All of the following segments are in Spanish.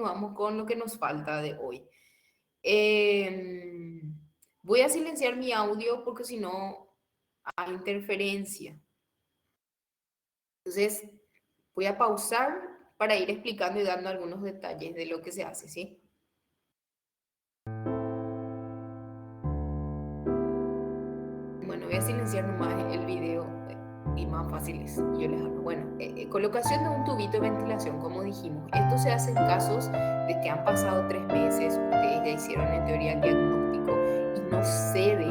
continuamos con lo que nos falta de hoy. Eh, Voy a silenciar mi audio porque si no hay interferencia. Entonces, voy a pausar para ir explicando y dando algunos detalles de lo que se hace, ¿sí? Bueno, voy a silenciar nomás el video y más fácil es. Yo les hablo. Bueno, colocación de un tubito de ventilación, como dijimos. Esto se hace en casos de que han pasado 3 meses, ustedes ya hicieron en teoría el diagnóstico y no cede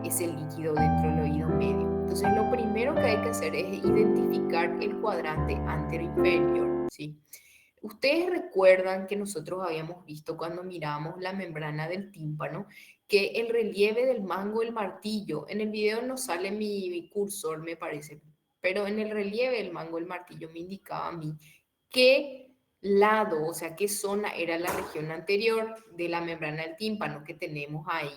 ese líquido dentro del oído medio. Entonces, lo primero que hay que hacer es identificar el cuadrante anteroinferior, ¿sí? Ustedes recuerdan que nosotros habíamos visto cuando miramos la membrana del tímpano que el relieve del mango del martillo, en el video no sale mi cursor, me parece, pero en el relieve del mango del martillo me indicaba a mí qué lado, o sea, qué zona era la región anterior de la membrana del tímpano que tenemos ahí.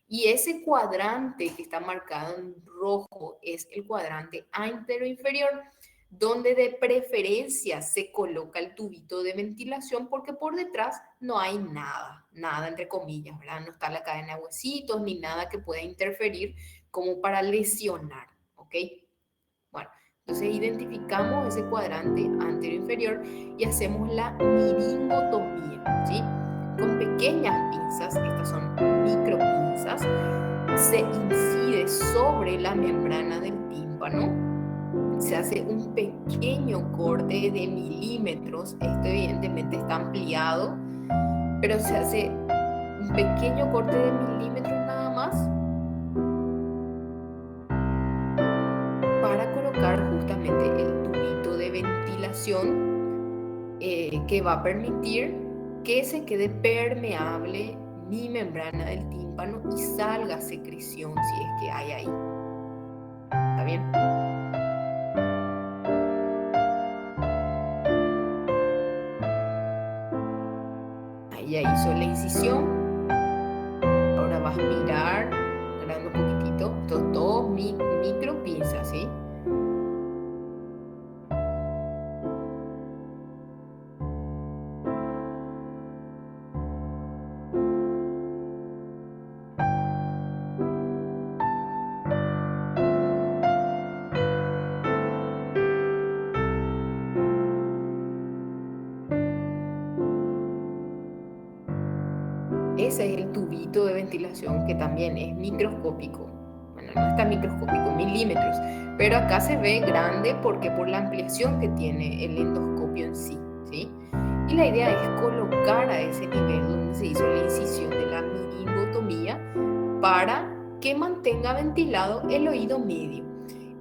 Y ese cuadrante que está marcado en rojo es el cuadrante anteroinferior, donde de preferencia se coloca el tubito de ventilación porque por detrás no hay nada, nada entre comillas, ¿verdad? No está la cadena de huesitos ni nada que pueda interferir como para lesionar, ¿ok? Bueno, entonces identificamos ese cuadrante anterior-inferior y hacemos la miringotomía, ¿sí? Con pequeñas pinzas, estas son micropinzas, se incide sobre la membrana del tímpano, se hace un pequeño corte de milímetros, esto evidentemente está ampliado, pero se hace un pequeño corte de milímetros nada más para colocar justamente el tubito de ventilación que va a permitir que se quede permeable mi membrana del tímpano y salga secreción si es que hay ahí. ¿Está bien? Ahí ya hizo la incisión. Ahora va a aspirar, agrandando un poquitito. Estos dos micro pinzas, ¿sí? Ese es el tubito de ventilación que también es microscópico. Bueno, no es tan microscópico, milímetros. Pero acá se ve grande porque por la ampliación que tiene el endoscopio en sí, ¿sí? Y la idea es colocar a ese nivel donde se hizo la incisión de la miringotomía para que mantenga ventilado el oído medio.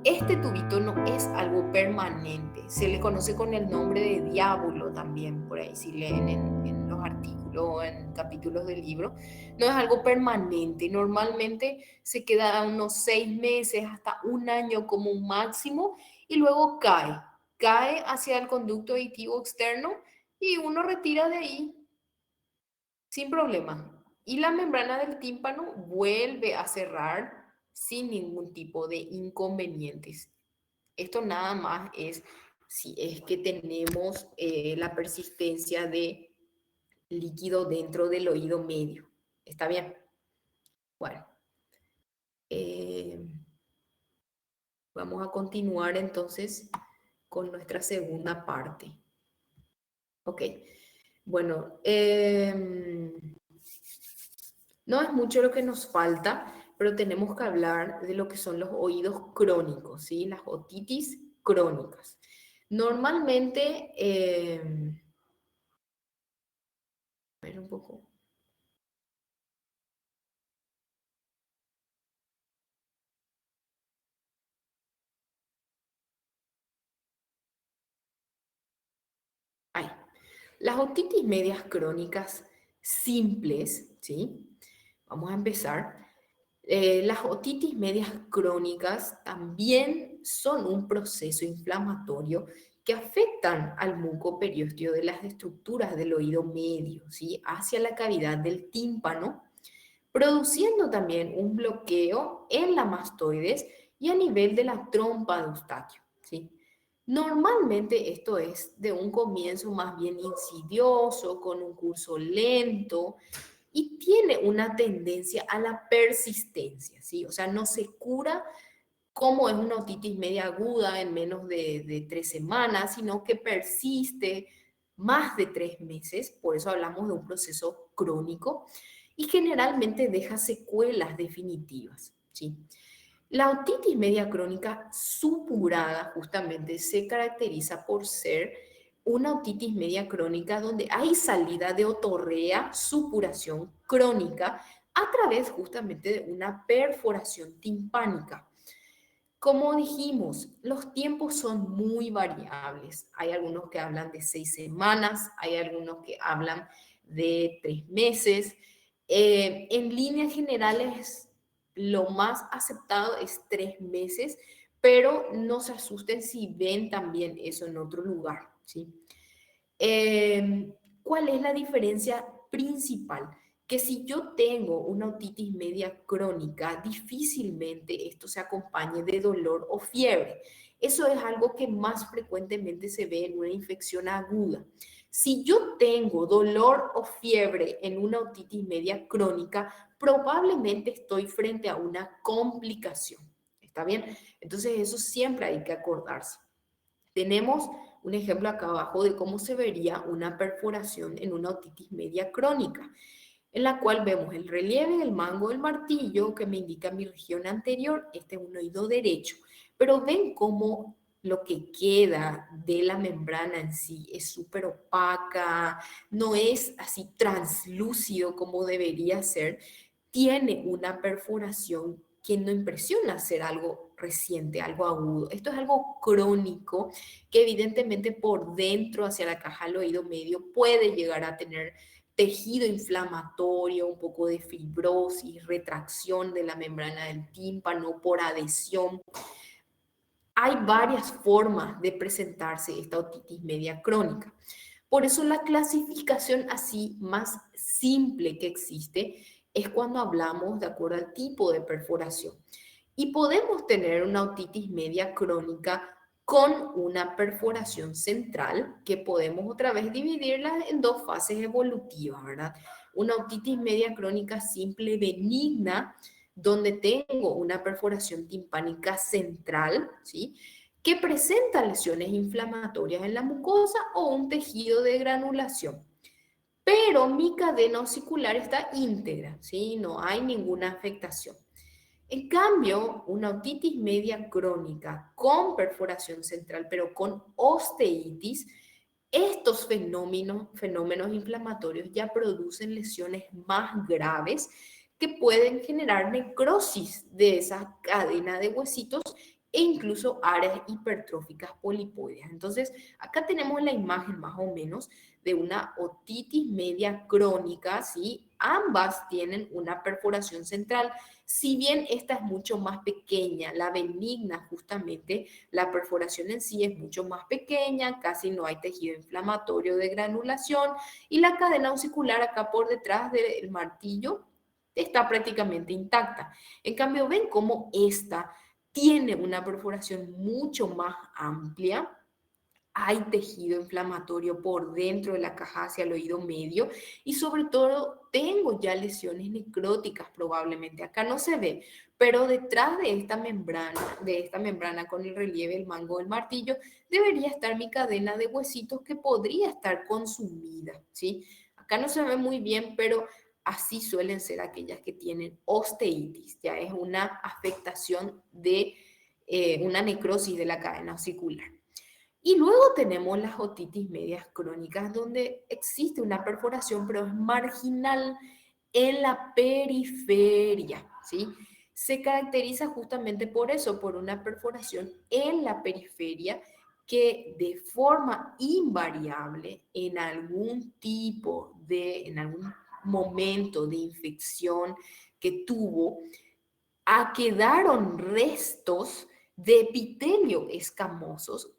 Este tubito no es algo permanente, se le conoce con el nombre de diábulo también, por ahí si leen en los artículos o en capítulos del libro. No es algo permanente, normalmente se queda unos 6 meses hasta un año como un máximo y luego cae hacia el conducto auditivo externo y uno retira de ahí sin problema. Y la membrana del tímpano vuelve a cerrar sin ningún tipo de inconvenientes. Esto nada más es si es que tenemos la persistencia de líquido dentro del oído medio. ¿Está bien? Bueno, eh, vamos a continuar entonces con nuestra segunda parte. Ok, bueno, no es mucho lo que nos falta, pero tenemos que hablar de lo que son los oídos crónicos, ¿sí? Las otitis crónicas. Normalmente, a ver un poco. Ahí. Las otitis medias crónicas simples, ¿sí? Vamos a empezar. Las otitis medias crónicas también son un proceso inflamatorio que afectan al muco periósteo de las estructuras del oído medio, ¿sí? Hacia la cavidad del tímpano, produciendo también un bloqueo en la mastoides y a nivel de la trompa de Eustaquio, ¿sí? Normalmente esto es de un comienzo más bien insidioso, con un curso lento y tiene una tendencia a la persistencia, ¿sí? O sea, no se cura como es una otitis media aguda en menos de 3 semanas, sino que persiste más de 3 meses, por eso hablamos de un proceso crónico y generalmente deja secuelas definitivas, ¿sí? La otitis media crónica supurada justamente se caracteriza por ser una otitis media crónica donde hay salida de otorrea, supuración crónica a través justamente de una perforación timpánica. Como dijimos, los tiempos son muy variables. Hay algunos que hablan de 6 semanas, hay algunos que hablan de 3 meses. En líneas generales, lo más aceptado es 3 meses, pero no se asusten si ven también eso en otro lugar, ¿sí? ¿Cuál es la diferencia principal? Que si yo tengo una otitis media crónica, difícilmente esto se acompañe de dolor o fiebre. Eso es algo que más frecuentemente se ve en una infección aguda. Si yo tengo dolor o fiebre en una otitis media crónica, probablemente estoy frente a una complicación. ¿Está bien? Entonces eso siempre hay que acordarse. Tenemos un ejemplo acá abajo de cómo se vería una perforación en una otitis media crónica, en la cual vemos el relieve del mango del martillo que me indica mi región anterior, este es un oído derecho, pero ven cómo lo que queda de la membrana en sí es súper opaca, no es así translúcido como debería ser, tiene una perforación que no impresiona ser algo reciente, algo agudo. Esto es algo crónico que evidentemente por dentro hacia la caja del oído medio puede llegar a tener tejido inflamatorio, un poco de fibrosis, retracción de la membrana del tímpano por adhesión. Hay varias formas de presentarse esta otitis media crónica. Por eso la clasificación así más simple que existe es cuando hablamos de acuerdo al tipo de perforación. Y podemos tener una otitis media crónica con una perforación central, que podemos otra vez dividirla en dos fases evolutivas, ¿verdad? Una otitis media crónica simple benigna, donde tengo una perforación timpánica central, ¿sí? Que presenta lesiones inflamatorias en la mucosa o un tejido de granulación. Pero mi cadena osicular está íntegra, ¿sí? No hay ninguna afectación. En cambio, una otitis media crónica con perforación central, pero con osteitis, estos fenómenos inflamatorios ya producen lesiones más graves que pueden generar necrosis de esa cadena de huesitos e incluso áreas hipertróficas polipoides. Entonces, acá tenemos la imagen más o menos de una otitis media crónica, ¿sí? Ambas tienen una perforación central, si bien esta es mucho más pequeña, la benigna justamente, la perforación en sí es mucho más pequeña, casi no hay tejido inflamatorio de granulación y la cadena osicular acá por detrás del martillo está prácticamente intacta. En cambio, ven cómo esta tiene una perforación mucho más amplia, hay tejido inflamatorio por dentro de la caja hacia el oído medio y sobre todo tengo ya lesiones necróticas probablemente. Acá no se ve, pero detrás de esta membrana con el relieve del mango del martillo, debería estar mi cadena de huesitos que podría estar consumida, ¿sí? Acá no se ve muy bien, pero así suelen ser aquellas que tienen osteitis, ya es una afectación de una necrosis de la cadena osicular. Y luego tenemos las otitis medias crónicas, donde existe una perforación, pero es marginal en la periferia, ¿sí? Se caracteriza justamente por eso, por una perforación en la periferia que de forma invariable en algún momento de infección que tuvo, quedaron restos de epitelio escamosos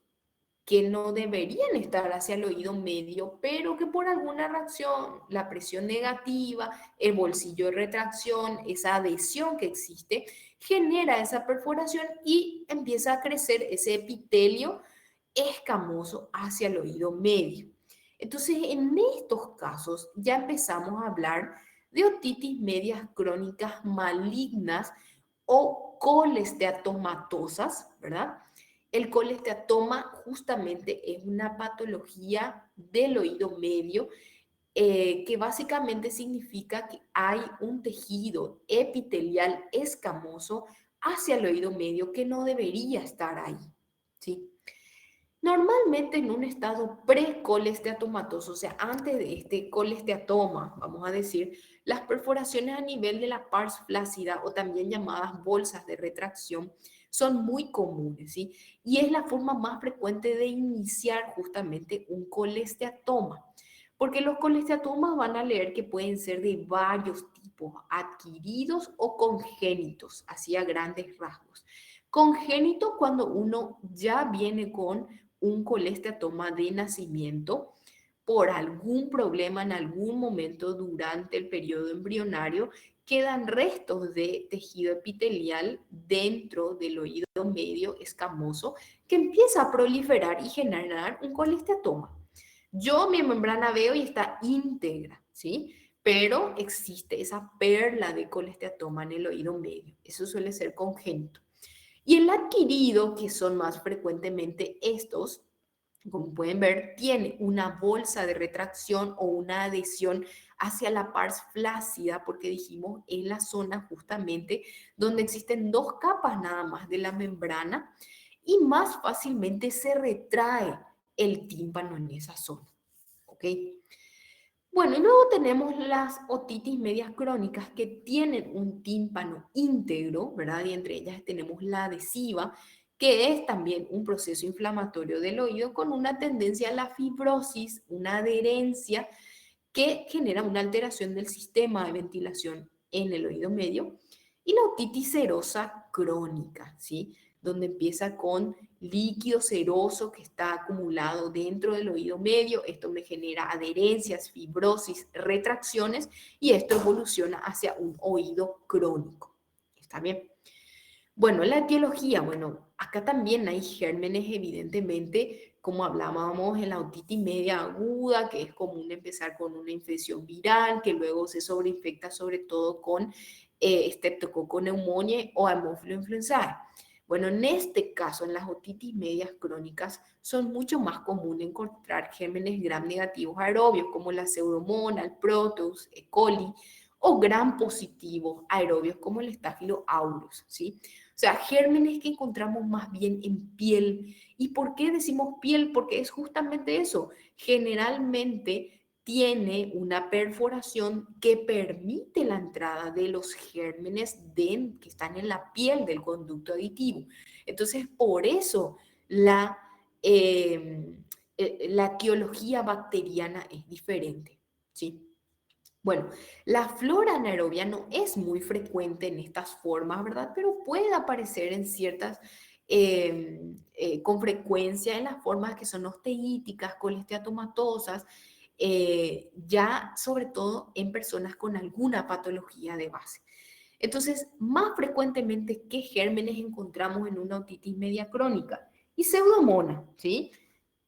que no deberían estar hacia el oído medio, pero que por alguna reacción, la presión negativa, el bolsillo de retracción, esa adhesión que existe, genera esa perforación y empieza a crecer ese epitelio escamoso hacia el oído medio. Entonces, en estos casos ya empezamos a hablar de otitis medias crónicas malignas o colesteatomatosas, ¿verdad? El colesteatoma justamente es una patología del oído medio que básicamente significa que hay un tejido epitelial escamoso hacia el oído medio que no debería estar ahí, ¿sí? Normalmente en un estado precolesteatomatoso, o sea, antes de este colesteatoma, vamos a decir, las perforaciones a nivel de la pars flácida o también llamadas bolsas de retracción son muy comunes, ¿sí? Y es la forma más frecuente de iniciar justamente un colesteatoma, porque los colesteatomas van a leer que pueden ser de varios tipos, adquiridos o congénitos, así a grandes rasgos. Congénito cuando uno ya viene con un colesteatoma de nacimiento por algún problema en algún momento durante el periodo embrionario, quedan restos de tejido epitelial dentro del oído medio escamoso que empieza a proliferar y generar un colesteatoma. Yo mi membrana veo y está íntegra, ¿sí? Pero existe esa perla de colesteatoma en el oído medio. Eso suele ser congénito. Y el adquirido, que son más frecuentemente estos, como pueden ver, tiene una bolsa de retracción o una adhesión hacia la pars flácida, porque dijimos es la zona justamente donde existen dos capas nada más de la membrana y más fácilmente se retrae el tímpano en esa zona. ¿Ok? Bueno, y luego tenemos las otitis medias crónicas que tienen un tímpano íntegro, ¿verdad? Y entre ellas tenemos la adhesiva, que es también un proceso inflamatorio del oído con una tendencia a la fibrosis, una adherencia que genera una alteración del sistema de ventilación en el oído medio, y la otitis serosa crónica, ¿sí? Donde empieza con líquido seroso que está acumulado dentro del oído medio, esto me genera adherencias, fibrosis, retracciones, y esto evoluciona hacia un oído crónico. ¿Está bien? Bueno, la etiología, bueno, acá también hay gérmenes, evidentemente, como hablábamos en la otitis media aguda, que es común empezar con una infección viral, que luego se sobreinfecta sobre todo con Streptococcus pneumoniae o Haemophilus influenzae. Bueno, en este caso, en las otitis medias crónicas, son mucho más común encontrar gérmenes gram negativos aerobios, como la Pseudomonas, el Proteus, E. coli, o gram positivos aerobios, como el Staphylococcus aureus, ¿sí? O sea, gérmenes que encontramos más bien en piel. ¿Y por qué decimos piel? Porque es justamente eso. Generalmente tiene una perforación que permite la entrada de los gérmenes que están en la piel del conducto aditivo. Entonces, por eso la etiología bacteriana es diferente, ¿sí? Bueno, la flora anaerobia no es muy frecuente en estas formas, ¿verdad? Pero puede aparecer en ciertas, con frecuencia en las formas que son osteíticas, colesteatomatosas, ya sobre todo en personas con alguna patología de base. Entonces, más frecuentemente, ¿qué gérmenes encontramos en una otitis media crónica? Y pseudomonas, ¿sí?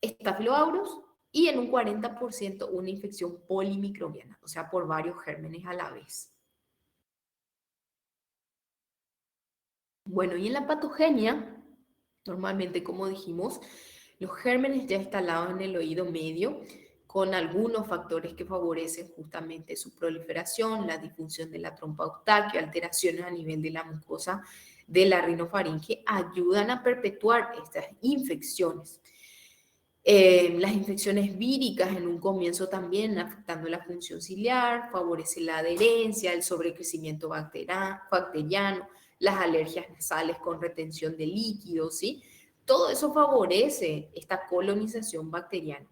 Estafiloaureus y en un 40% una infección polimicrobiana, o sea, por varios gérmenes a la vez. Bueno, y en la patogenia, normalmente, como dijimos, los gérmenes ya instalados en el oído medio, con algunos factores que favorecen justamente su proliferación, la disfunción de la trompa Eustaquio, alteraciones a nivel de la mucosa de la rinofaringe, ayudan a perpetuar estas infecciones. Las infecciones víricas en un comienzo también afectando la función ciliar, favorece la adherencia, el sobrecrecimiento bacteriano, las alergias nasales con retención de líquidos, ¿sí? Todo eso favorece esta colonización bacteriana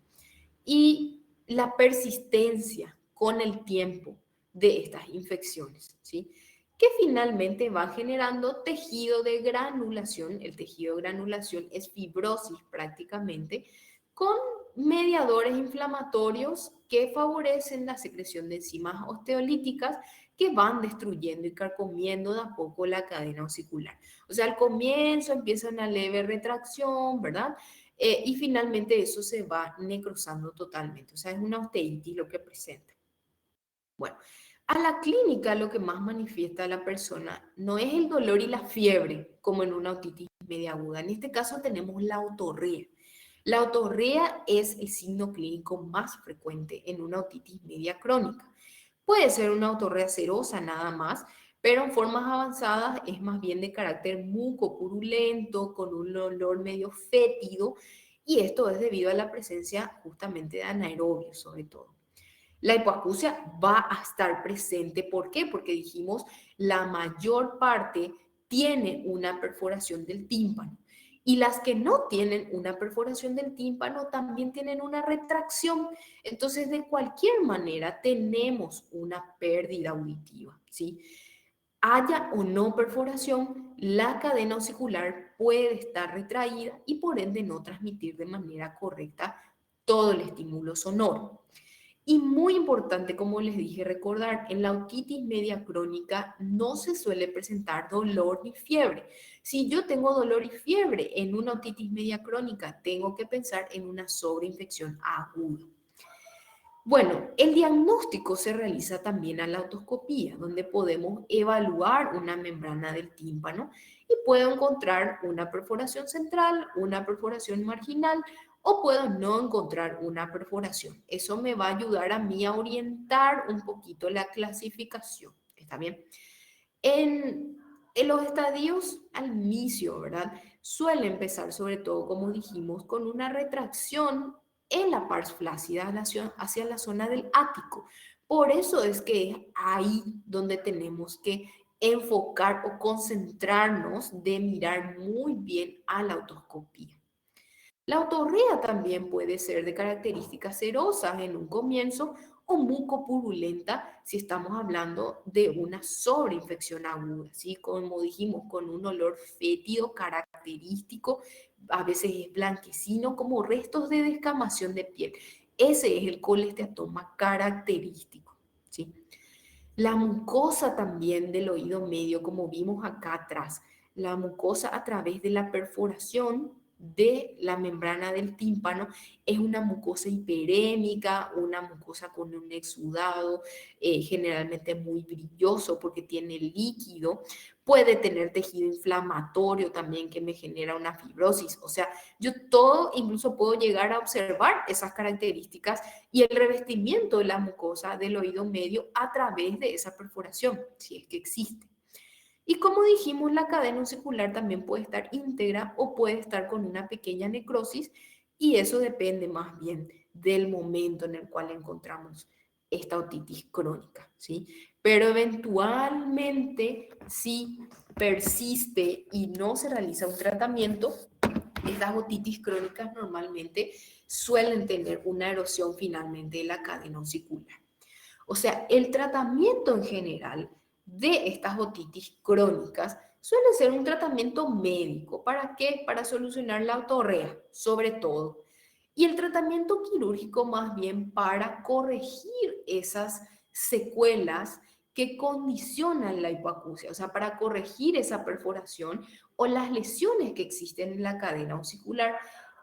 y la persistencia con el tiempo de estas infecciones, ¿sí? Que finalmente va generando tejido de granulación. El tejido de granulación es fibrosis prácticamente, con mediadores inflamatorios que favorecen la secreción de enzimas osteolíticas que van destruyendo y carcomiendo de a poco la cadena osicular. O sea, al comienzo empieza una leve retracción, ¿verdad? Y finalmente eso se va necrosando totalmente, o sea, es una osteitis lo que presenta. Bueno, a la clínica lo que más manifiesta la persona no es el dolor y la fiebre, como en una otitis media aguda. En este caso tenemos la otorrea. La otorrea es el signo clínico más frecuente en una otitis media crónica. Puede ser una otorrea serosa nada más, pero en formas avanzadas es más bien de carácter mucopurulento, con un olor medio fétido, y esto es debido a la presencia justamente de anaerobios sobre todo. La hipoacusia va a estar presente. ¿Por qué? Porque dijimos la mayor parte tiene una perforación del tímpano. Y las que no tienen una perforación del tímpano también tienen una retracción. Entonces, de cualquier manera, tenemos una pérdida auditiva, ¿sí? Haya o no perforación, la cadena osicular puede estar retraída y por ende no transmitir de manera correcta todo el estímulo sonoro. Y muy importante, como les dije, recordar, en la otitis media crónica no se suele presentar dolor ni fiebre. Si yo tengo dolor y fiebre en una otitis media crónica, tengo que pensar en una sobreinfección aguda. Bueno, el diagnóstico se realiza también a la otoscopía, donde podemos evaluar una membrana del tímpano y puedo encontrar una perforación central, una perforación marginal o puedo no encontrar una perforación. Eso me va a ayudar a mí a orientar un poquito la clasificación. ¿Está bien? En los estadios al inicio, ¿verdad? Suele empezar sobre todo, como dijimos, con una retracción en la pars flácida hacia la zona del ático. Por eso es que es ahí donde tenemos que enfocar o concentrarnos de mirar muy bien a la otoscopía. La otorrea también puede ser de características serosas en un comienzo o mucopurulenta si estamos hablando de una sobreinfección aguda, ¿sí? Como dijimos, con un olor fétido característico, a veces es blanquecino, como restos de descamación de piel. Ese es el colesteatoma característico, ¿sí? La mucosa también del oído medio, como vimos acá atrás, la mucosa a través de la perforación de la membrana del tímpano es una mucosa hiperémica, una mucosa con un exudado generalmente muy brilloso porque tiene líquido, puede tener tejido inflamatorio también que me genera una fibrosis, o sea, yo todo incluso puedo llegar a observar esas características y el revestimiento de la mucosa del oído medio a través de esa perforación, si es que existe. Y como dijimos, la cadena osicular también puede estar íntegra o puede estar con una pequeña necrosis y eso depende más bien del momento en el cual encontramos esta otitis crónica, ¿sí? Pero eventualmente, si persiste y no se realiza un tratamiento, estas otitis crónicas normalmente suelen tener una erosión finalmente de la cadena osicular. O sea, el tratamiento en general de estas otitis crónicas suele ser un tratamiento médico. ¿Para qué? Para solucionar la otorrea, sobre todo. Y el tratamiento quirúrgico más bien para corregir esas secuelas que condicionan la hipoacusia, o sea, para corregir esa perforación o las lesiones que existen en la cadena osicular.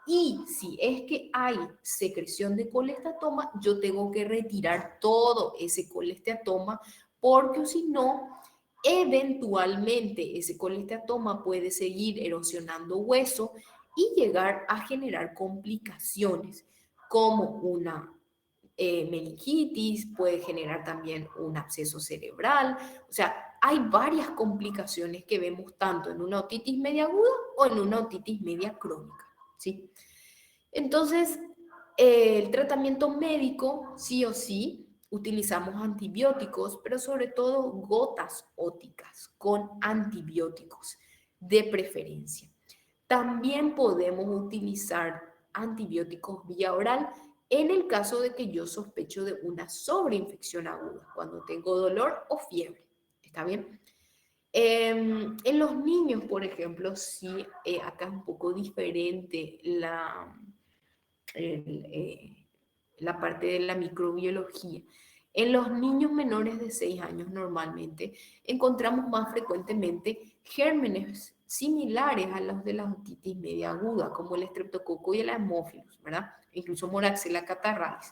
Y si es que hay secreción de colestatoma, yo tengo que retirar todo ese colestatoma porque si no, eventualmente ese colestatoma puede seguir erosionando hueso y llegar a generar complicaciones como una meningitis, puede generar también un absceso cerebral. O sea, hay varias complicaciones que vemos tanto en una otitis media aguda o en una otitis media crónica, ¿sí? Entonces, el tratamiento médico, sí o sí, utilizamos antibióticos, pero sobre todo gotas óticas con antibióticos de preferencia. También podemos utilizar antibióticos vía oral en el caso de que yo sospecho de una sobreinfección aguda, cuando tengo dolor o fiebre. ¿Está bien? En los niños, por ejemplo, sí, acá es un poco diferente el, la parte de la microbiología. En los niños menores de 6 años normalmente encontramos más frecuentemente gérmenes similares a los de la otitis media aguda, como el estreptococo y el Haemophilus, ¿verdad? Incluso Moraxella catarrhalis.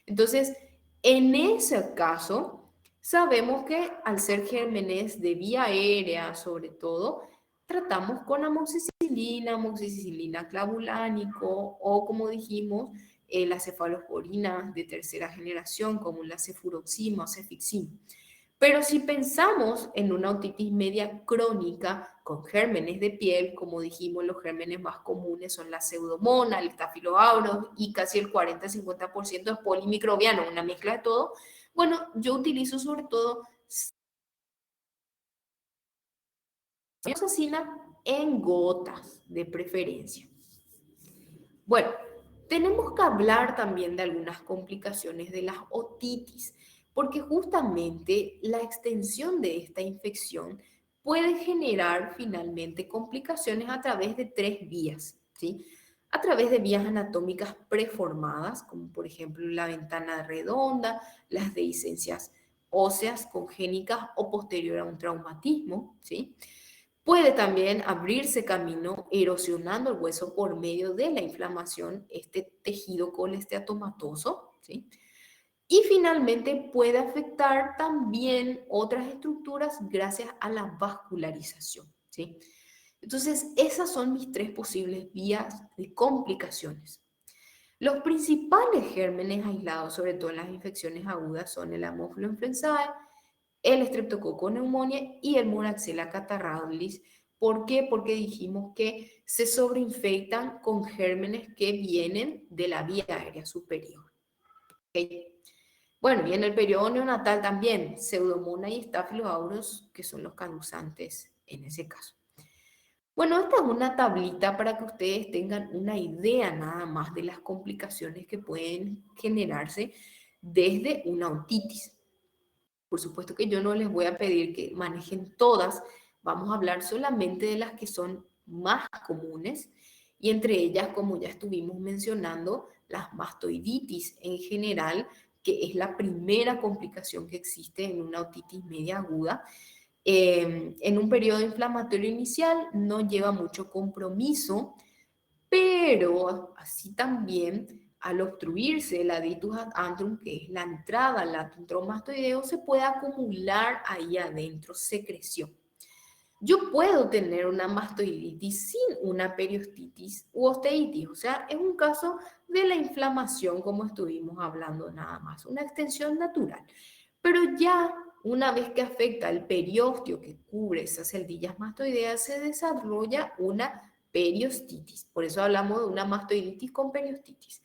Entonces, en ese caso, sabemos que al ser gérmenes de vía aérea, sobre todo, tratamos con amoxicilina, clavulánico o, como dijimos, las cefalosporinas de tercera generación, como la cefuroxima o cefixima. Pero si pensamos en una otitis media crónica con gérmenes de piel, como dijimos, los gérmenes más comunes son la pseudomonas, el estafiloaureus y casi el 40-50% es polimicrobiano, una mezcla de todo. Bueno, yo utilizo sobre todo ceftriaxona en gotas de preferencia. Bueno, tenemos que hablar también de algunas complicaciones de las otitis, porque justamente la extensión de esta infección puede generar finalmente complicaciones a través de tres vías, ¿sí? A través de vías anatómicas preformadas, como por ejemplo la ventana redonda, las dehiscencias óseas congénicas o posterior a un traumatismo, ¿sí? Puede también abrirse camino erosionando el hueso por medio de la inflamación, este tejido colesteatomatoso, ¿sí? Y finalmente puede afectar también otras estructuras gracias a la vascularización, ¿sí? Entonces, esas son mis tres posibles vías de complicaciones. Los principales gérmenes aislados, sobre todo en las infecciones agudas, son el Haemophilus influenzae, el Streptococcus pneumoniae y el Moraxella catarrhalis. ¿Por qué? Porque dijimos que se sobreinfectan con gérmenes que vienen de la vía aérea superior. ¿Okay? Bueno, y en el periodo neonatal también, Pseudomonas y Staphylococcus aureus, que son los causantes en ese caso. Bueno, esta es una tablita para que ustedes tengan una idea nada más de las complicaciones que pueden generarse desde una otitis. Por supuesto que yo no les voy a pedir que manejen todas, vamos a hablar solamente de las que son más comunes y entre ellas, como ya estuvimos mencionando, las mastoiditis en general, que es la primera complicación que existe en una otitis media aguda. En un periodo inflamatorio inicial no lleva mucho compromiso, pero así también al obstruirse el additus ad antrum, que es la entrada al atum mastoideo, se puede acumular ahí adentro secreción. Yo puedo tener una mastoiditis sin una periostitis u osteitis, o sea, es un caso de la inflamación como estuvimos hablando nada más, una extensión natural. Pero ya una vez que afecta el periósteo que cubre esas celdillas mastoideas, se desarrolla una periostitis. Por eso hablamos de una mastoiditis con periostitis.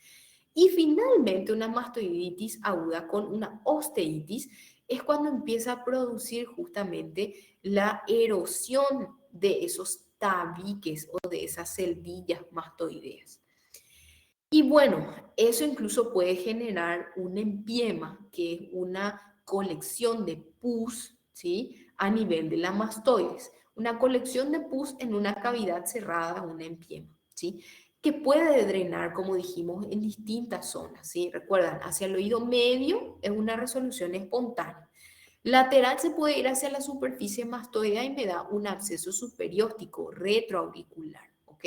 Y finalmente una mastoiditis aguda con una osteitis es cuando empieza a producir justamente la erosión de esos tabiques o de esas celdillas mastoideas. Y bueno, eso incluso puede generar un empiema, que es una colección de pus, ¿sí? A nivel de la mastoides. Una colección de pus en una cavidad cerrada, un empiema, ¿sí? Que puede drenar, como dijimos, en distintas zonas, ¿sí? Recuerdan, hacia el oído medio es una resolución espontánea. Lateral se puede ir hacia la superficie mastoidea y me da un absceso superióstico retroauricular, ¿ok?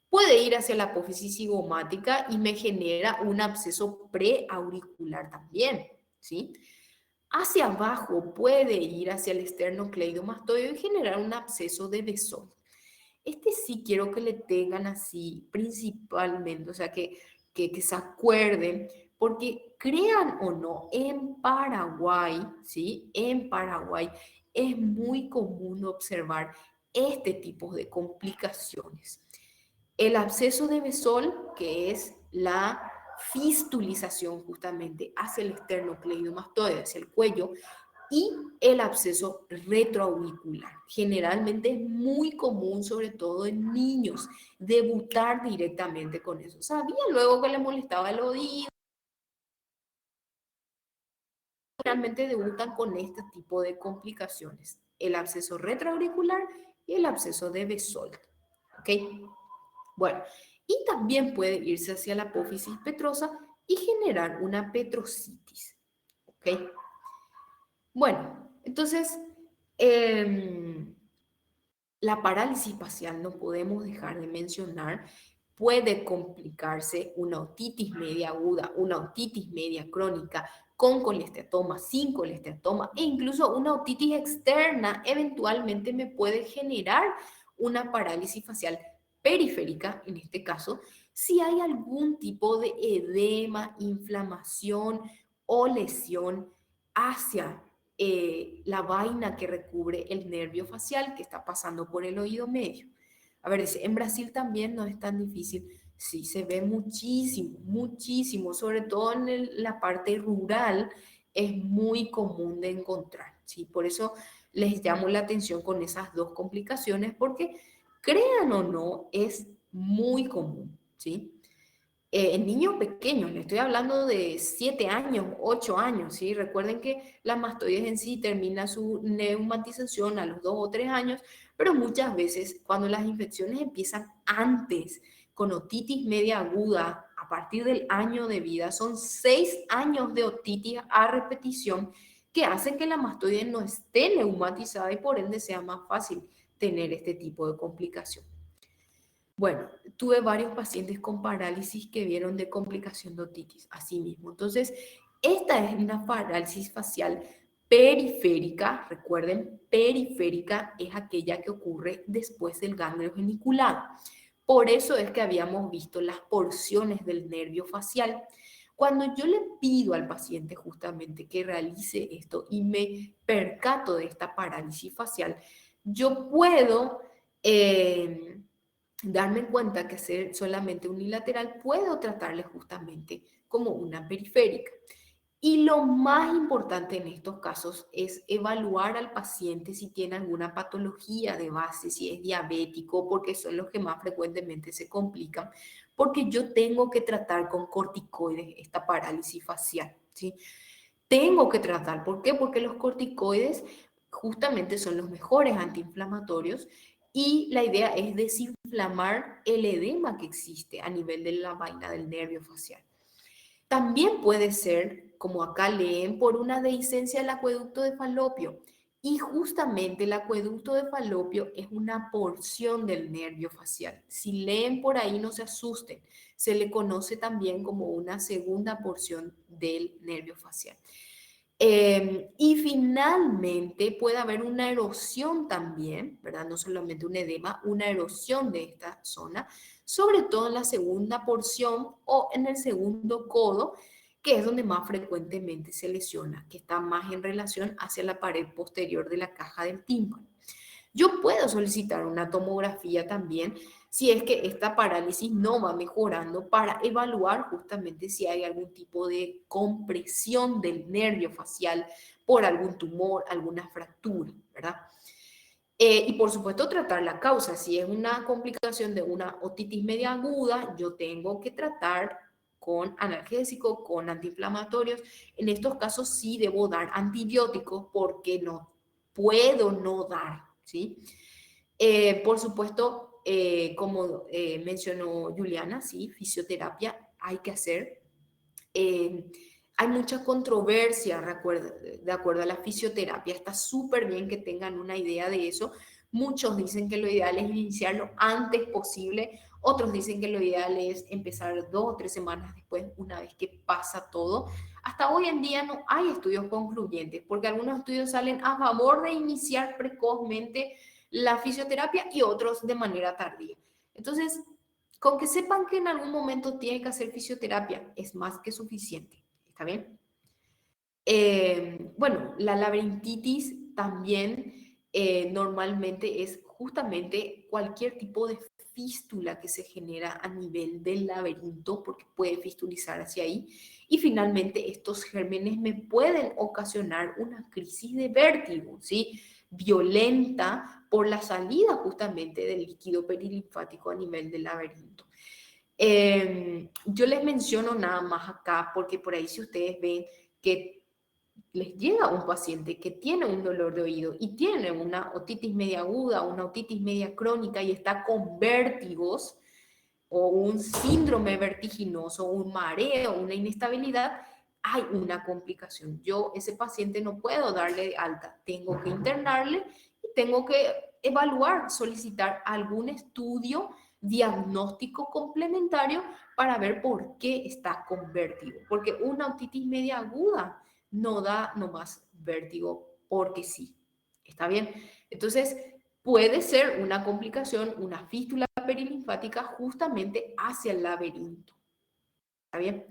Puede ir hacia la apófisis cigomática y me genera un absceso preauricular también, ¿sí? Hacia abajo puede ir hacia el esternocleidomastoideo y generar un absceso de Besol. Este sí quiero que le tengan así principalmente, o sea, que se acuerden, porque crean o no, en Paraguay, ¿sí? En Paraguay es muy común observar este tipo de complicaciones. El absceso de Besol, que es la fistulización justamente hacia el esternocleidomastoide, hacia el cuello, y el absceso retroauricular. Generalmente es muy común, sobre todo en niños, debutar directamente con eso. Sabían luego que le molestaba el oído. Realmente debutan con este tipo de complicaciones. El absceso retroauricular y el absceso de Besol. ¿Ok? Bueno, y también puede irse hacia la apófisis petrosa y generar una petrocitis. ¿Ok? Bueno, entonces, La parálisis facial, no podemos dejar de mencionar, puede complicarse una otitis media aguda, una otitis media crónica, con colesteatoma, sin colesteatoma, e incluso una otitis externa eventualmente me puede generar una parálisis facial periférica, en este caso, si hay algún tipo de edema, inflamación o lesión hacia la vaina que recubre el nervio facial que está pasando por el oído medio. A ver, dice, en Brasil también no es tan difícil. Sí, se ve muchísimo, muchísimo, sobre todo en la parte rural es muy común de encontrar, ¿sí? Por eso les llamo la atención con esas dos complicaciones, porque crean o no, es muy común, ¿sí? En niños pequeños, le estoy hablando de 7 años, 8 años, ¿sí? Recuerden que la mastoides en sí termina su neumatización a los 2 o 3 años, pero muchas veces cuando las infecciones empiezan antes, con otitis media aguda, a partir del año de vida, son 6 años de otitis a repetición que hacen que la mastoide no esté neumatizada y por ende sea más fácil tener este tipo de complicación. Bueno, tuve varios pacientes con parálisis que vieron de complicación de otitis, así mismo. Entonces, esta es una parálisis facial periférica. Recuerden, periférica es aquella que ocurre después del ganglio geniculado. Por eso es que habíamos visto las porciones del nervio facial. Cuando yo le pido al paciente justamente que realice esto y me percato de esta parálisis facial, yo puedo darme cuenta que ser solamente unilateral puedo tratarle justamente como una periférica. Y lo más importante en estos casos es evaluar al paciente si tiene alguna patología de base, si es diabético, porque son los que más frecuentemente se complican, porque yo tengo que tratar con corticoides esta parálisis facial, ¿sí? Tengo que tratar, ¿por qué? Porque los corticoides justamente son los mejores antiinflamatorios y la idea es desinflamar el edema que existe a nivel de la vaina del nervio facial. También puede ser, como acá leen, por una dehiscencia del acueducto de Falopio. Y justamente el acueducto de Falopio es una porción del nervio facial. Si leen por ahí, no se asusten. Se le conoce también como una segunda porción del nervio facial. Y finalmente puede haber una erosión también, ¿verdad? No solamente un edema, una erosión de esta zona, sobre todo en la segunda porción o en el segundo codo, que es donde más frecuentemente se lesiona, que está más en relación hacia la pared posterior de la caja del tímpano. Yo puedo solicitar una tomografía también si es que esta parálisis no va mejorando para evaluar justamente si hay algún tipo de compresión del nervio facial por algún tumor, alguna fractura, ¿verdad? Y por supuesto tratar la causa. Si es una complicación de una otitis media aguda, yo tengo que tratar con analgésicos, con antiinflamatorios. En estos casos sí debo dar antibióticos porque no puedo no dar, ¿sí? Por supuesto, como mencionó Juliana, sí, fisioterapia hay que hacer. Eh, Hay mucha controversia de acuerdo a la fisioterapia. Está súper bien que tengan una idea de eso. Muchos dicen que lo ideal es iniciar lo antes posible. Otros dicen que lo ideal es empezar 2 o 3 semanas después, una vez que pasa todo. Hasta hoy en día no hay estudios concluyentes, porque algunos estudios salen a favor de iniciar precozmente la fisioterapia y otros de manera tardía. Entonces, con que sepan que en algún momento tienen que hacer fisioterapia es más que suficiente. ¿Está bien? Bueno, la laberintitis también normalmente es justamente cualquier tipo de fístula que se genera a nivel del laberinto, porque puede fistulizar hacia ahí. Y finalmente estos gérmenes me pueden ocasionar una crisis de vértigo, ¿sí? Violenta por la salida justamente del líquido perilinfático a nivel del laberinto. Yo les menciono nada más acá porque por ahí si ustedes ven que les llega un paciente que tiene un dolor de oído y tiene una otitis media aguda, una otitis media crónica y está con vértigos o un síndrome vertiginoso, un mareo, una inestabilidad, hay una complicación. Yo, ese paciente no puedo darle de alta, tengo que internarle y tengo que evaluar, solicitar algún estudio diagnóstico complementario para ver por qué está con vértigo. Porque una otitis media aguda no da nomás vértigo porque sí. ¿Está bien? Entonces, puede ser una complicación, una fístula perilinfática justamente hacia el laberinto. ¿Está bien?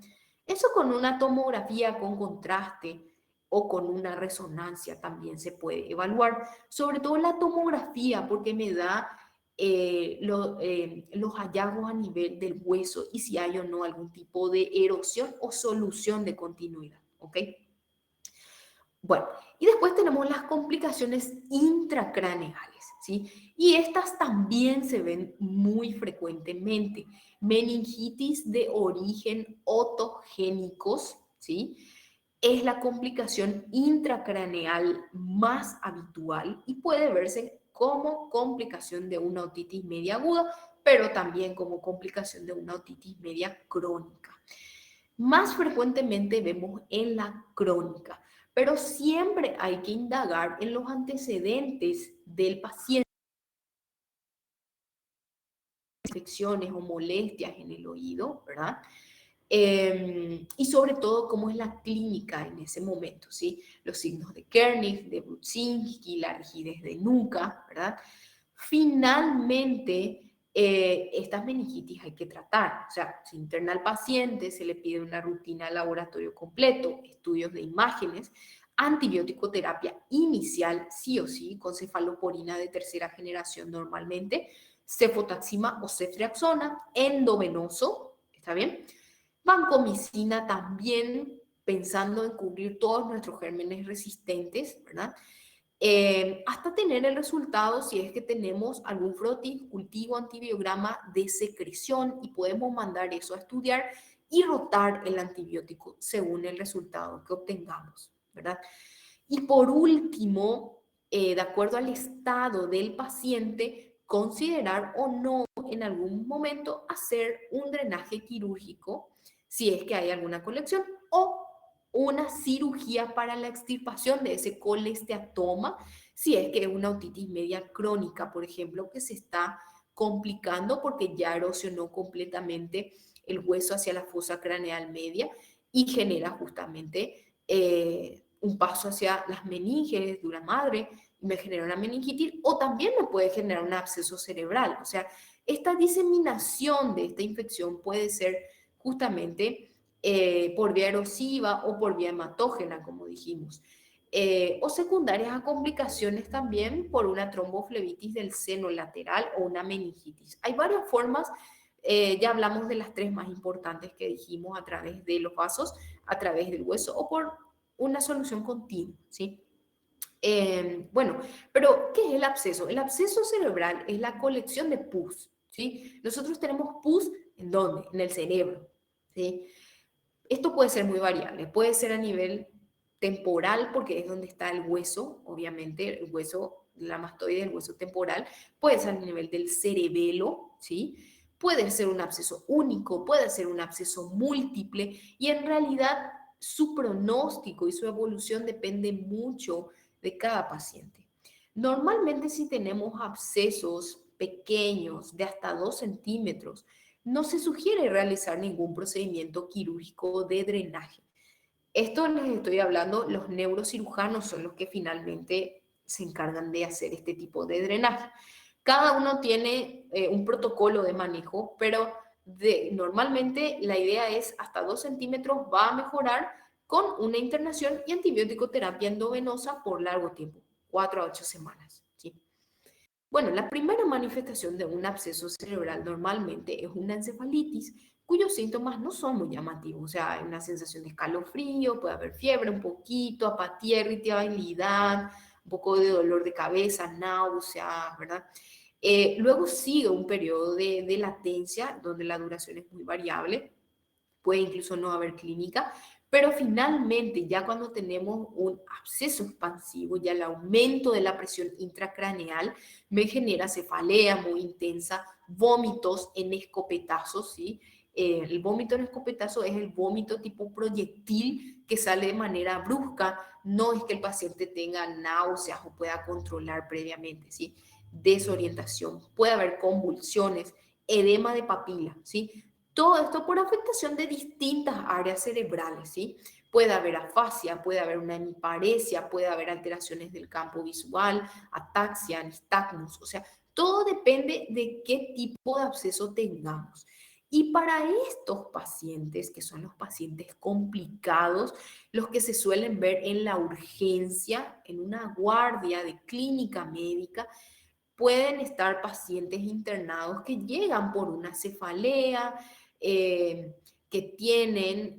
Eso con una tomografía con contraste o con una resonancia también se puede evaluar. Sobre todo la tomografía, porque me da los hallazgos a nivel del hueso y si hay o no algún tipo de erosión o solución de continuidad. ¿Ok? Bueno, y después tenemos las complicaciones intracraneales, ¿sí? Y estas también se ven muy frecuentemente. Meningitis de origen otogénicos, ¿sí? Es la complicación intracraneal más habitual y puede verse como complicación de una otitis media aguda, pero también como complicación de una otitis media crónica. Más frecuentemente vemos en la crónica, pero siempre hay que indagar en los antecedentes del paciente, infecciones o molestias en el oído, ¿verdad? Y sobre todo cómo es la clínica en ese momento, ¿sí? Los signos de Kernig, de Brudzinski, la rigidez de nuca, ¿verdad? Finalmente, estas meningitis hay que tratar, o sea, se interna al paciente, se le pide una rutina de laboratorio completo, estudios de imágenes, antibiótico terapia inicial, sí o sí, con cefalosporina de tercera generación normalmente, cefotaxima o ceftriaxona, endovenoso, ¿está bien? Vancomicina también, pensando en cubrir todos nuestros gérmenes resistentes, ¿verdad? Hasta tener el resultado si es que tenemos algún frotis, cultivo, antibiograma de secreción y podemos mandar eso a estudiar y rotar el antibiótico según el resultado que obtengamos, ¿verdad? Y por último, de acuerdo al estado del paciente, considerar o no en algún momento hacer un drenaje quirúrgico si es que hay alguna colección o una cirugía para la extirpación de ese colesteatoma si es que es una otitis media crónica, por ejemplo, que se está complicando porque ya erosionó completamente el hueso hacia la fosa craneal media y genera justamente un paso hacia las meninges de una madre y me genera una meningitis o también me puede generar un absceso cerebral. O sea, esta diseminación de esta infección puede ser justamente por vía erosiva o por vía hematógena, como dijimos. O secundarias a complicaciones también por una tromboflebitis del seno lateral o una meningitis. Hay varias formas, ya hablamos de las tres más importantes que dijimos a través de los vasos, a través del hueso o por una solución continua, ¿sí? Bueno, pero ¿qué es el absceso? El absceso cerebral es la colección de pus, ¿sí? Nosotros tenemos pus, ¿en dónde? En el cerebro, ¿sí? Esto puede ser muy variable, puede ser a nivel temporal, porque es donde está el hueso, obviamente, el hueso, la mastoide, el hueso temporal, puede ser a nivel del cerebelo, ¿sí? Puede ser un absceso único, puede ser un absceso múltiple, y en realidad su pronóstico y su evolución depende mucho de cada paciente. Normalmente si tenemos abscesos pequeños de hasta 2 centímetros, no se sugiere realizar ningún procedimiento quirúrgico de drenaje. Esto les estoy hablando, los neurocirujanos son los que finalmente se encargan de hacer este tipo de drenaje. Cada uno tiene un protocolo de manejo, pero normalmente la idea es hasta 2 centímetros va a mejorar con una internación y antibiótico terapia endovenosa por largo tiempo, 4 a 8 semanas. ¿Sí? Bueno, la primera manifestación de un absceso cerebral normalmente es una encefalitis cuyos síntomas no son muy llamativos, o sea, hay una sensación de escalofrío, puede haber fiebre un poquito, apatía, irritabilidad, un poco de dolor de cabeza, náuseas, ¿verdad? Luego sigue un periodo de latencia donde la duración es muy variable, puede incluso no haber clínica, pero finalmente ya cuando tenemos un absceso expansivo, ya el aumento de la presión intracraneal me genera cefalea muy intensa, vómitos en escopetazos, ¿sí? El vómito en escopetazo es el vómito tipo proyectil que sale de manera brusca, no es que el paciente tenga náuseas o pueda controlar previamente, ¿sí? desorientación, puede haber convulsiones, edema de papila, ¿sí? Todo esto por afectación de distintas áreas cerebrales, ¿sí? Puede haber afasia, puede haber una hemiparesia, puede haber alteraciones del campo visual, ataxia, nistagmus, o sea, todo depende de qué tipo de absceso tengamos. Y para estos pacientes, que son los pacientes complicados, los que se suelen ver en la urgencia, en una guardia de clínica médica, pueden estar pacientes internados que llegan por una cefalea, que tienen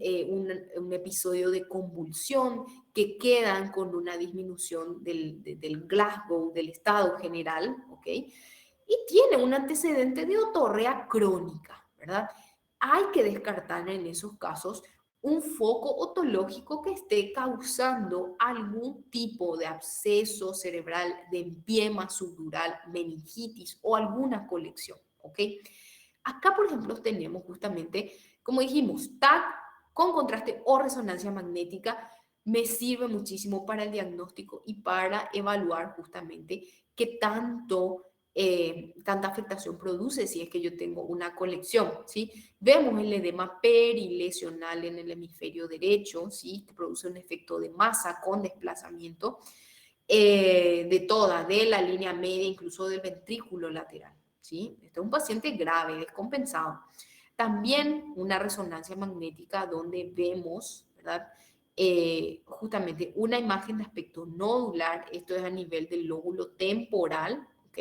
un episodio de convulsión, que quedan con una disminución del Glasgow, del estado general, ¿ok? Y tienen un antecedente de otorrea crónica, ¿verdad? Hay que descartar en esos casos un foco otológico que esté causando algún tipo de absceso cerebral, de empiema subdural, meningitis o alguna colección, ¿ok? Acá, por ejemplo, tenemos justamente, como dijimos, TAC con contraste o resonancia magnética me sirve muchísimo para el diagnóstico y para evaluar justamente qué tanta afectación produce si es que yo tengo una colección, ¿sí? Vemos el edema perilesional en el hemisferio derecho, ¿sí? Que produce un efecto de masa con desplazamiento de la línea media, incluso del ventrículo lateral, ¿sí? Este es un paciente grave, descompensado. También una resonancia magnética donde vemos, ¿verdad? Justamente una imagen de aspecto nodular, esto es a nivel del lóbulo temporal, ¿ok?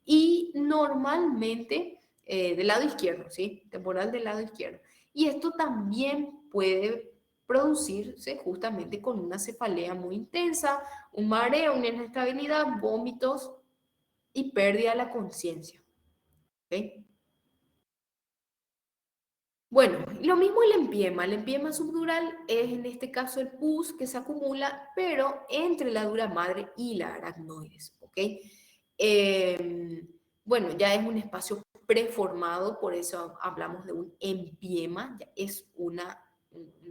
Y normalmente del lado izquierdo, ¿sí? Temporal del lado izquierdo. Y esto también puede producirse justamente con una cefalea muy intensa, un mareo, una inestabilidad, vómitos y pérdida de la conciencia, ¿ok? Bueno, lo mismo el empiema subdural es en este caso el pus que se acumula, pero entre la dura madre y la aracnoides, ¿ok? Eh, bueno, ya es un espacio preformado, por eso hablamos de un empiema, ya es un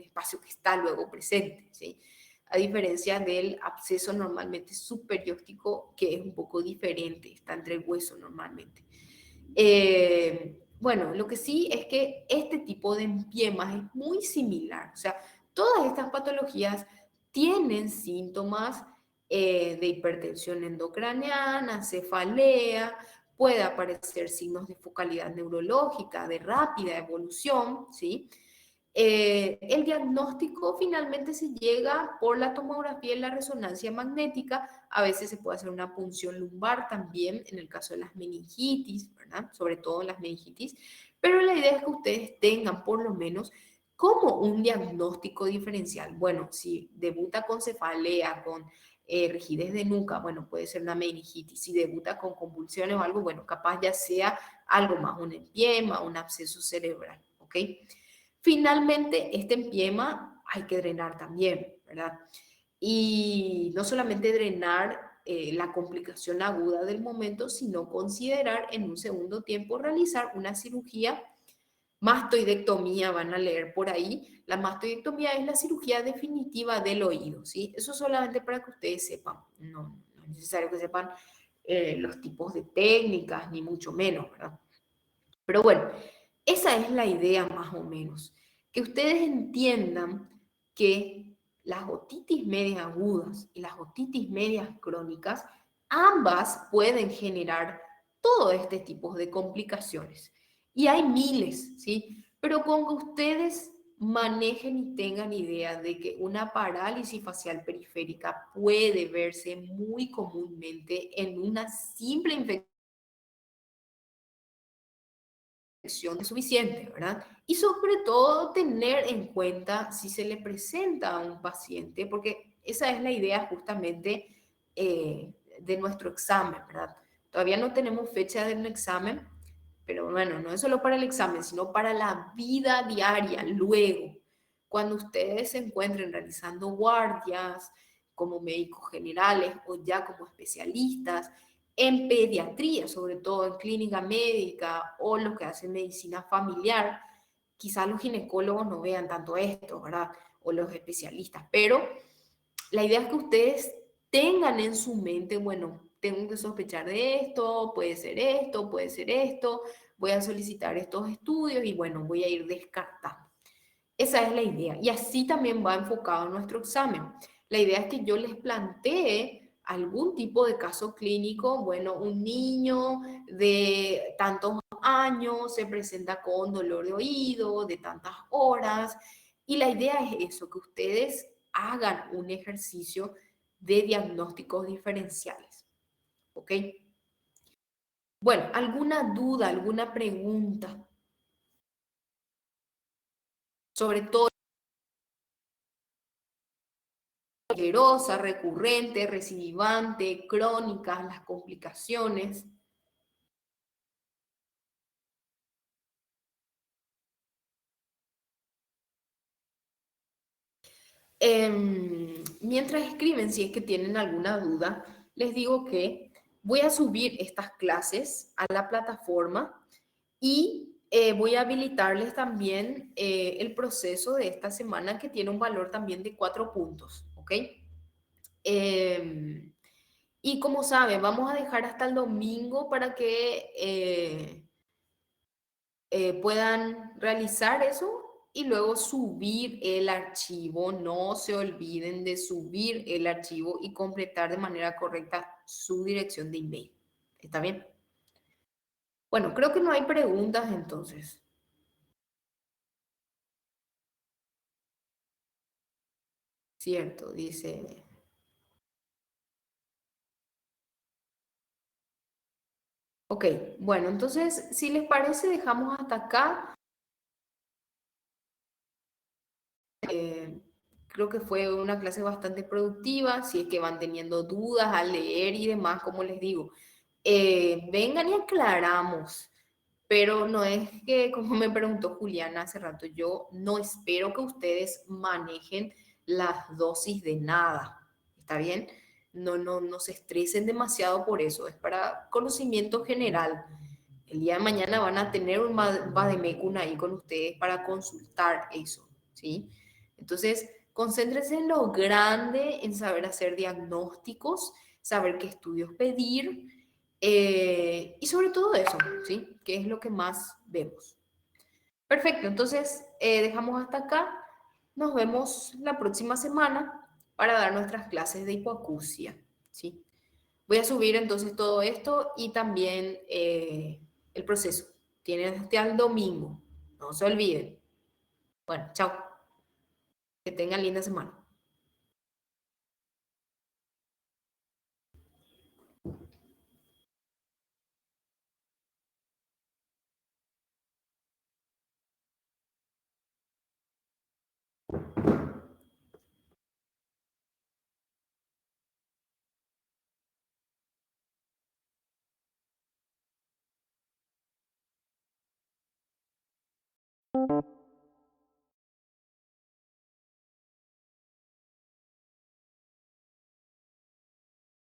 espacio que está luego presente, ¿sí? A diferencia del absceso normalmente superióptico, que es un poco diferente, está entre el hueso normalmente. Bueno, lo que sí es que este tipo de empiemas es muy similar. O sea, todas estas patologías tienen síntomas de hipertensión endocraneana, cefalea, puede aparecer signos de focalidad neurológica, de rápida evolución, ¿sí? El diagnóstico finalmente se llega por la tomografía y la resonancia magnética. A veces se puede hacer una punción lumbar también en el caso de las meningitis, ¿verdad? Sobre todo en las meningitis. Pero la idea es que ustedes tengan por lo menos como un diagnóstico diferencial. Bueno, si debuta con cefalea, con rigidez de nuca, bueno, puede ser una meningitis. Si debuta con convulsiones o algo, bueno, capaz ya sea algo más, un empiema, un absceso cerebral, ¿ok? Finalmente, este empiema hay que drenar también, ¿verdad? Y no solamente drenar la complicación aguda del momento, sino considerar en un segundo tiempo realizar una cirugía, mastoidectomía, van a leer por ahí. La mastoidectomía es la cirugía definitiva del oído, ¿sí? Eso solamente para que ustedes sepan, no es necesario que sepan los tipos de técnicas, ni mucho menos, ¿verdad? Pero bueno, esa es la idea más o menos. Que ustedes entiendan que las otitis medias agudas y las otitis medias crónicas, ambas pueden generar todo este tipo de complicaciones. Y hay miles, ¿sí? Pero con que ustedes manejen y tengan idea de que una parálisis facial periférica puede verse muy comúnmente en una simple infección es suficiente, ¿verdad? Y sobre todo tener en cuenta si se le presenta a un paciente, porque esa es la idea justamente de nuestro examen, ¿verdad? Todavía no tenemos fecha del examen, pero bueno, no es solo para el examen, sino para la vida diaria, luego, cuando ustedes se encuentren realizando guardias como médicos generales o ya como especialistas, en pediatría, sobre todo en clínica médica o los que hacen medicina familiar, quizás los ginecólogos no vean tanto esto, ¿verdad? O los especialistas, pero la idea es que ustedes tengan en su mente, bueno, tengo que sospechar de esto, puede ser esto, puede ser esto, voy a solicitar estos estudios y bueno, voy a ir descartando. Esa es la idea. Y así también va enfocado nuestro examen. La idea es que yo les plantee algún tipo de caso clínico. Bueno, un niño de tantos años se presenta con dolor de oído, de tantas horas. Y la idea es eso, que ustedes hagan un ejercicio de diagnósticos diferenciales. ¿Ok? Bueno, ¿alguna duda, alguna pregunta? Sobre todo peligrosa, recurrente, recidivante, crónicas, las complicaciones. Mientras escriben, si es que tienen alguna duda, les digo que voy a subir estas clases a la plataforma y voy a habilitarles también el proceso de esta semana que tiene un valor también de 4 puntos, ¿ok? Em, y como saben, vamos a dejar hasta el domingo para que puedan realizar eso y luego subir el archivo. No se olviden de subir el archivo y completar de manera correcta su dirección de email. ¿Está bien? Bueno, creo que no hay preguntas entonces. Cierto, dice. Ok, bueno, entonces, si les parece, dejamos hasta acá. Eh, Creo que fue una clase bastante productiva. Si es que van teniendo dudas al leer y demás, como les digo, vengan y aclaramos. Pero no es que, como me preguntó Juliana hace rato, yo no espero que ustedes manejen las dosis de nada. ¿Está bien? No se estresen demasiado por eso. Es para conocimiento general. El día de mañana van a tener un vademecum ahí con ustedes para consultar eso, ¿sí? Entonces, concéntrense en lo grande, en saber hacer diagnósticos, saber qué estudios pedir y sobre todo eso, ¿sí? Que es lo que más vemos. Perfecto, entonces dejamos hasta acá. Nos vemos la próxima semana para dar nuestras clases de hipoacusia, ¿sí? Voy a subir entonces todo esto y también el proceso. Tienen hasta el domingo. No se olviden. Bueno, chao. Que tengan linda semana.